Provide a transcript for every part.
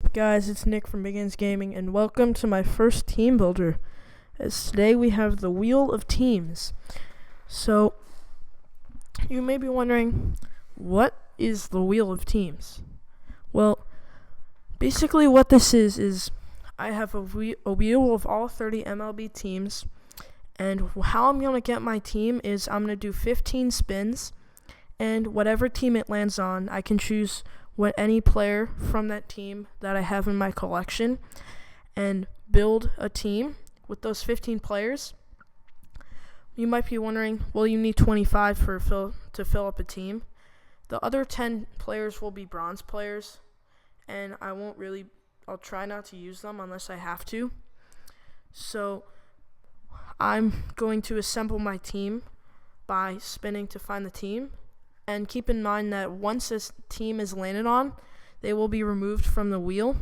up, guys? It's Nick from Begins Gaming, and welcome to my first team builder. As today we have the Wheel of Teams. So, you may be wondering, what is the Wheel of Teams? Well, basically what this is I have a wheel of all 30 MLB teams, and how I'm going to get my team is I'm going to do 15 spins, and whatever team it lands on, I can choose any player from that team that I have in my collection and build a team with those 15 players. You might be wondering, well, you need 25 to fill up a team. The other 10 players will be bronze players, and I'll try not to use them unless I have to. So I'm going to assemble my team by spinning to find the team. And keep in mind that once this team is landed on, they will be removed from the wheel.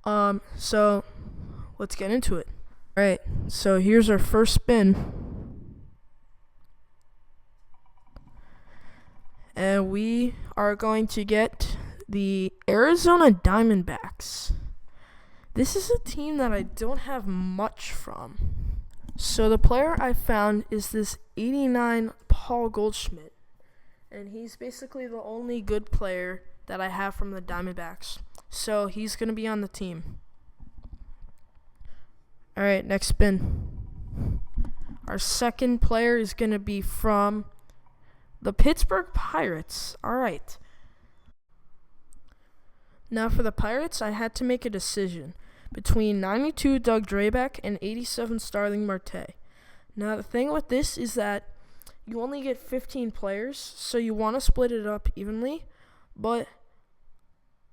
So let's get into it. Alright, so here's our first spin. And we are going to get the Arizona Diamondbacks. This is a team that I don't have much from. So the player I found is this 89 Paul Goldschmidt, and he's basically the only good player that I have from the Diamondbacks. So he's going to be on the team. Alright, next spin. Our second player is going to be from the Pittsburgh Pirates. Alright. Now for the Pirates, I had to make a decision between 92 Doug Drabek and 87 Starling Marte. Now the thing with this is that you only get 15 players, so you want to split it up evenly, but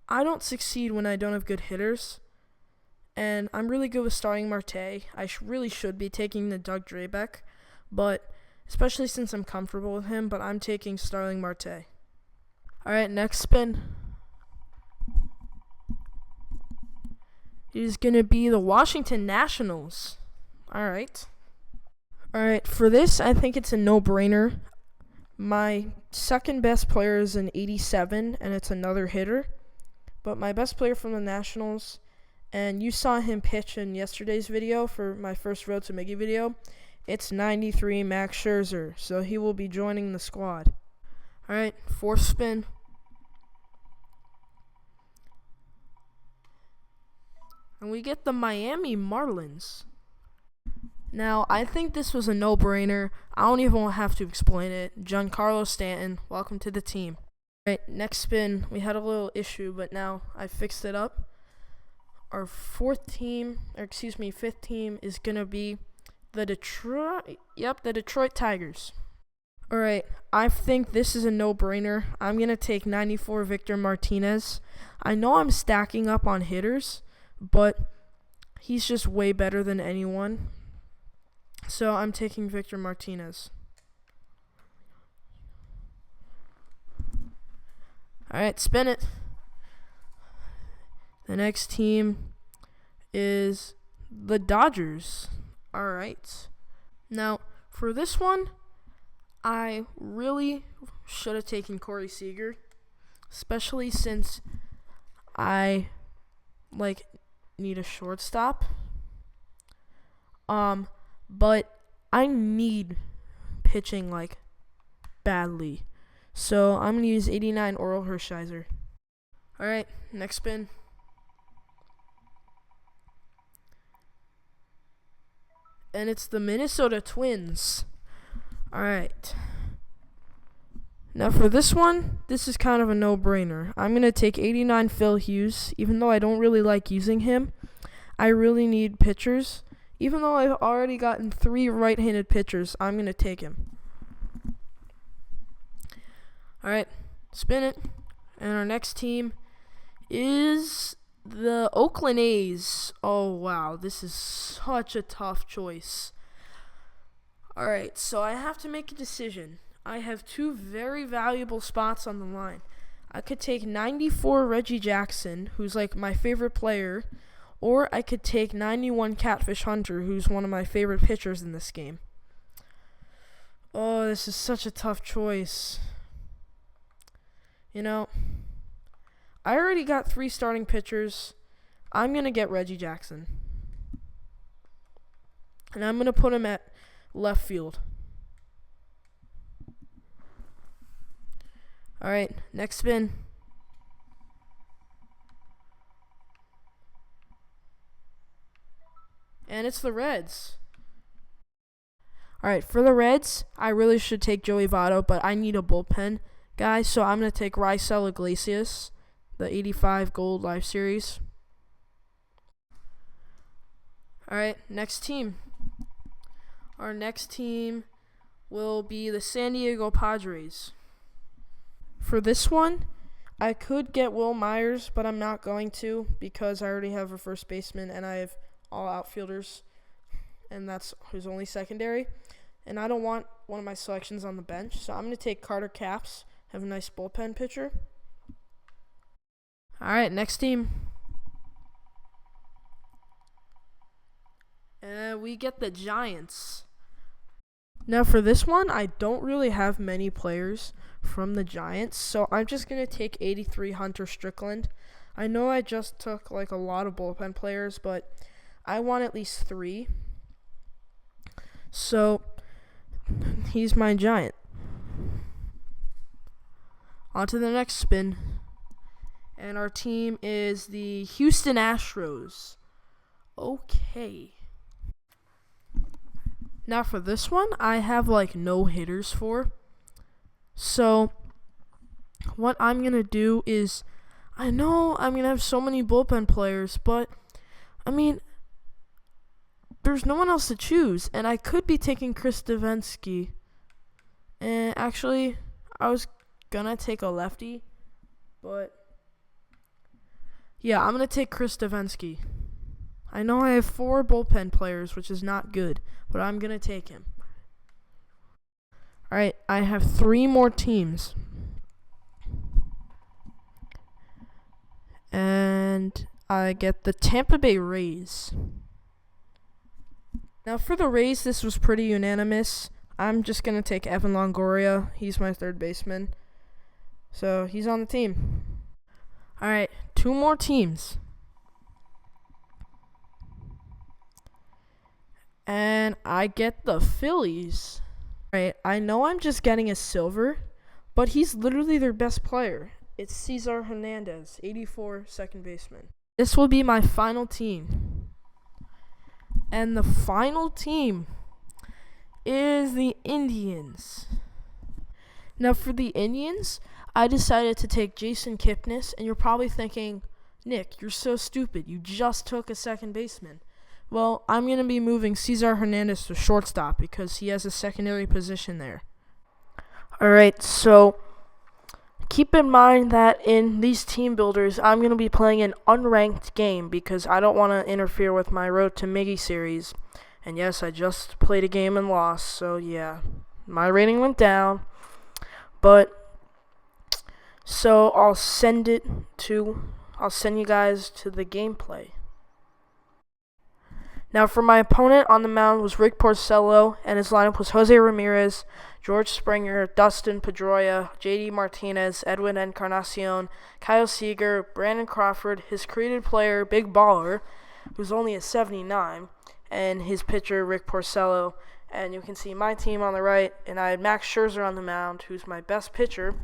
I don't succeed when I don't have good hitters, and I'm really good with Starling Marte. I really should be taking the Doug Drabek, but especially since I'm comfortable with him, but I'm taking Starling Marte. Alright, next spin is going to be the Washirigton Nationals. Alright, for this, I think it's a no-brainer. My second best player is an 87, and it's another hitter. But my best player from the Nationals, and you saw him pitch in yesterday's video for my first Road to Mickey video, it's 93 Max Scherzer, so he will be joining the squad. Alright, fourth spin. And we get the Miami Marlins. Now, I think this was a no-brainer. I don't even have to explain it. Giancarlo Stanton, welcome to the team. Alright, next spin. We had a little issue, but now I fixed it up. Our fifth team is going to be the Detroit Tigers. Alright, I think this is a no-brainer. I'm going to take 94 Victor Martinez. I know I'm stacking up on hitters, but he's just way better than anyone. So I'm taking Victor Martinez. Alright, spin it. The next team is the Dodgers. Alright. Now, for this one, I really should have taken Corey Seager, especially since I need a shortstop. But I need pitching badly. So I'm gonna use 89 Oral Hershiser. Alright, next spin. And it's the Minnesota Twins. Alright. Now for this one, this is kind of a no-brainer. I'm going to take 89 Phil Hughes. Even though I don't really like using him, I really need pitchers. Even though I've already gotten 3 right-handed pitchers, I'm going to take him. Alright, spin it. And our next team is the Oakland A's. Oh, wow, this is such a tough choice. Alright, so I have to make a decision. I have 2 very valuable spots on the line. I could take 94 Reggie Jackson, who's my favorite player, or I could take 91 Catfish Hunter, who's one of my favorite pitchers in this game. Oh, this is such a tough choice. I already got 3 starting pitchers. I'm going to get Reggie Jackson. And I'm going to put him at left field. All right, next spin. And it's the Reds. All right, for the Reds, I really should take Joey Votto, but I need a bullpen guy, so I'm going to take Raisel Iglesias, the 85 Gold Live Series. All right, next team. Our next team will be the San Diego Padres. For this one, I could get Will Myers, but I'm not going to because I already have a first baseman and I have all outfielders, and that's his only secondary. And I don't want one of my selections on the bench, so I'm going to take Carter Capps, have a nice bullpen pitcher. All right, next team. We get the Giants. Now for this one, I don't really have many players from the Giants, so I'm just going to take 83 Hunter Strickland. I know I just took like a lot of bullpen players, but I want at least 3. So he's my Giant. On to the next spin. And our team is the Houston Astros. Okay. Now for this one, I have like no hitters for. So what I'm going to do is, I know I'm going to have so many bullpen players, but I mean, there's no one else to choose. And I could be taking Chris Davinsky. And actually, I was going to take a lefty, but yeah, I'm going to take Chris Davinsky. I know I have 4 bullpen players, which is not good, but I'm going to take him. All right, I have 3 more teams. And I get the Tampa Bay Rays. Now for the Rays, this was pretty unanimous. I'm just going to take Evan Longoria. He's my third baseman. So he's on the team. All right, 2 more teams. And I get the Phillies. All right, I know I'm just getting a silver, but he's literally their best player. It's Cesar Hernandez, 84 second baseman. This will be my final team. And the final team is the Indians. Now for the Indians, I decided to take Jason Kipnis, and you're probably thinking, Nick, you're so stupid. You just took a second baseman. Well, I'm going to be moving Cesar Hernandez to shortstop because he has a secondary position there. All right, so keep in mind that in these team builders, I'm going to be playing an unranked game because I don't want to interfere with my Road to Miggy series. And yes, I just played a game and lost, so yeah, my rating went down. But so I'll send you guys to the gameplay. Now, for my opponent on the mound was Rick Porcello, and his lineup was Jose Ramirez, George Springer, Dustin Pedroia, J.D. Martinez, Edwin Encarnacion, Kyle Seager, Brandon Crawford, his created player, Big Baller, who's only a 79, and his pitcher, Rick Porcello. And you can see my team on the right, and I had Max Scherzer on the mound, who's my best pitcher.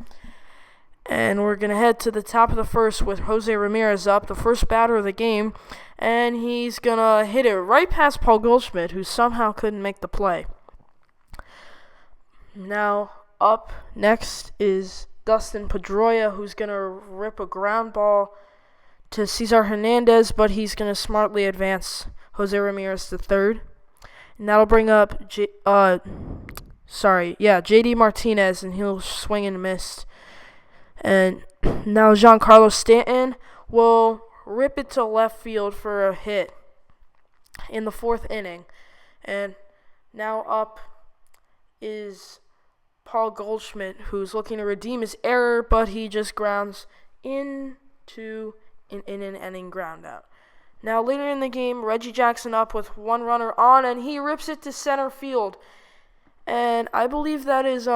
And we're going to head to the top of the first with Jose Ramirez up, the first batter of the game. And he's going to hit it right past Paul Goldschmidt, who somehow couldn't make the play. Now, up next is Dustin Pedroia, who's going to rip a ground ball to Cesar Hernandez, but he's going to smartly advance Jose Ramirez to third. And that'll bring up J.D. Martinez, and he'll swing and miss. And now Giancarlo Stanton will rip it to left field for a hit in the 4th inning. And now up is Paul Goldschmidt, who's looking to redeem his error, but he just grounds into an inning ground out. Now later in the game, Reggie Jackson up with 1 runner on, and he rips it to center field. And I believe that is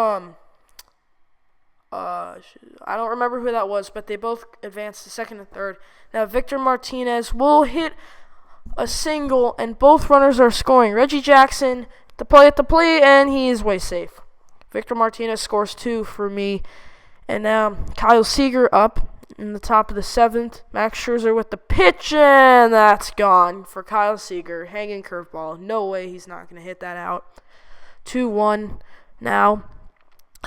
I don't remember who that was, but they both advanced to second and third. Now Victor Martinez will hit a single, and both runners are scoring. Reggie Jackson to play at the plate, and he is way safe. Victor Martinez scores 2 for me. And now Kyle Seager up in the top of the 7th. Max Scherzer with the pitch, and that's gone for Kyle Seager. Hanging curveball. No way he's not going to hit that out. 2-1 now.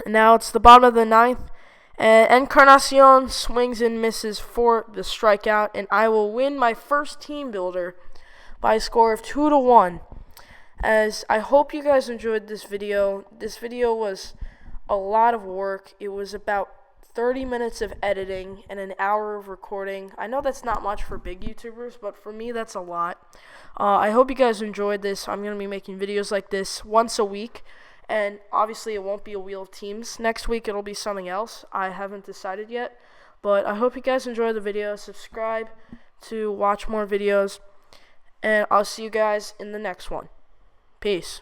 Now it's the bottom of the 9th. And Encarnacion swings and misses for the strikeout. And I will win my first team builder by a score of 2-1. As I hope you guys enjoyed this video. This video was a lot of work. It was about 30 minutes of editing and an hour of recording. I know that's not much for big YouTubers, but for me that's a lot. I hope you guys enjoyed this. I'm going to be making videos like this once a week. And obviously it won't be a Wheel of Teams. Next week it'll be something else. I haven't decided yet. But I hope you guys enjoy the video. Subscribe to watch more videos. And I'll see you guys in the next one. Peace.